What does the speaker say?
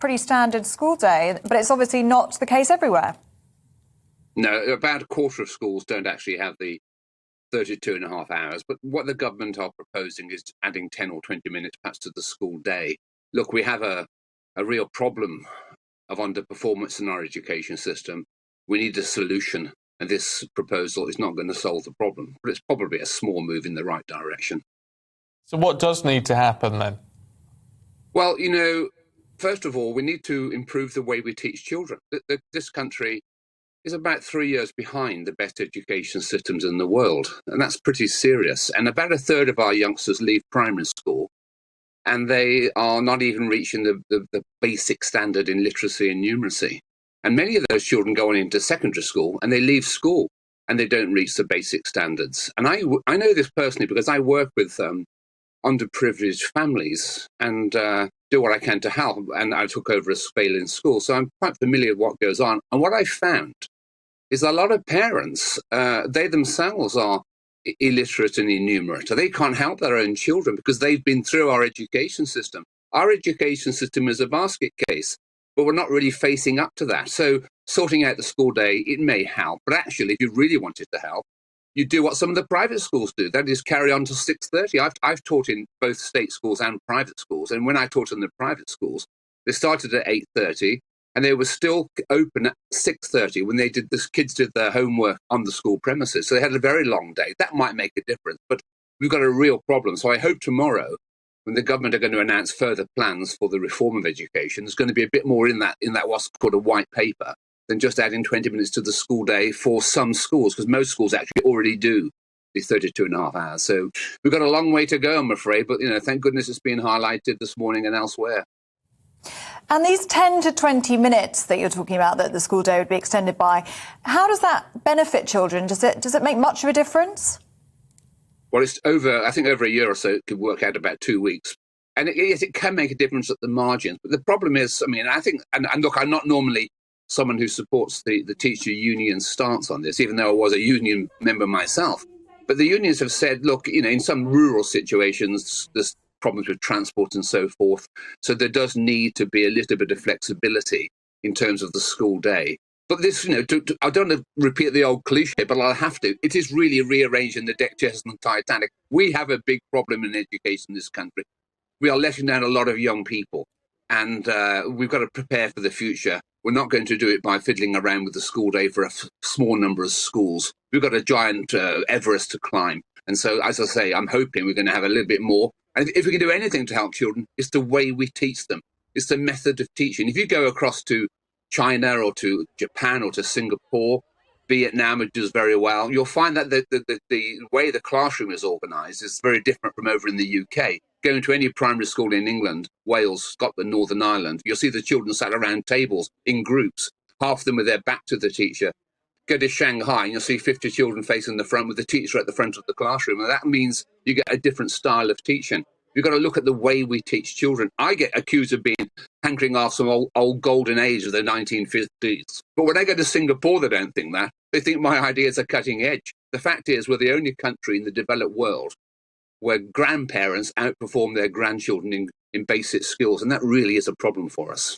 pretty standard school day, but it's obviously not the case everywhere. No, about a quarter of schools don't actually have the 32 and a half hours. But what the government are proposing is adding 10 or 20 minutes perhaps to the school day. Look, we have a real problem of underperformance in our education system. We need a solution. And this proposal is not going to solve the problem, but it's probably a small move in the right direction. So what does need to happen then? Well, first of all, we need to improve the way we teach children. This country is about 3 years behind the best education systems in the world, and that's pretty serious. And about a third of our youngsters leave primary school, and they are not even reaching the basic standard in literacy and numeracy. And many of those children go on into secondary school and they leave school and they don't reach the basic standards. And I know this personally because I work with underprivileged families and do what I can to help. And I took over a surveillance school, so I'm quite familiar with what goes on. And what I found is a lot of parents, they themselves are illiterate and innumerate. They can't help their own children because they've been through our education system. Our education system is a basket case, but we're not really facing up to that. So sorting out the school day, it may help. But actually, if you really wanted to help, you do what some of the private schools do. That is carry on till 6:30. I've taught in both state schools and private schools. And when I taught in the private schools, they started at 8:30 and they were still open at 6:30 when kids did their homework on the school premises. So they had a very long day. That might make a difference. But we've got a real problem. So I hope tomorrow, when the government are going to announce further plans for the reform of education, there's going to be a bit more in that what's called a white paper than just adding 20 minutes to the school day for some schools, because most schools actually already do the 32 and a half hours. So we've got a long way to go, I'm afraid. But, thank goodness it's been highlighted this morning and elsewhere. And these 10 to 20 minutes that you're talking about that the school day would be extended by, how does that benefit children? Does it make much of a difference? Well, it's over a year or so. It could work out about 2 weeks. And it can make a difference at the margins. But the problem is, I think, and look, I'm not normally someone who supports the teacher union stance on this, even though I was a union member myself. But the unions have said, look, in some rural situations, there's problems with transport and so forth. So there does need to be a little bit of flexibility in terms of the school day. But this, I don't want to repeat the old cliche, but I'll have to. It is really rearranging the deck chairs on the Titanic. We have a big problem in education in this country. We are letting down a lot of young people, and we've got to prepare for the future. We're not going to do it by fiddling around with the school day for a small number of schools. We've got a giant Everest to climb. And so, as I say, I'm hoping we're going to have a little bit more. And if we can do anything to help children, it's the way we teach them. It's the method of teaching. If you go across to China or to Japan or to Singapore, Vietnam, which does very well, you'll find that the way the classroom is organised is very different from over in the UK. Going to any primary school in England, Wales, Scotland, Northern Ireland, you'll see the children sat around tables in groups, half of them with their back to the teacher. Go to Shanghai and you'll see 50 children facing the front with the teacher at the front of the classroom. And that means you get a different style of teaching. We've got to look at the way we teach children. I get accused of being hankering after some old golden age of the 1950s. But when I go to Singapore, they don't think that. They think my ideas are cutting edge. The fact is, we're the only country in the developed world where grandparents outperform their grandchildren in basic skills. And that really is a problem for us.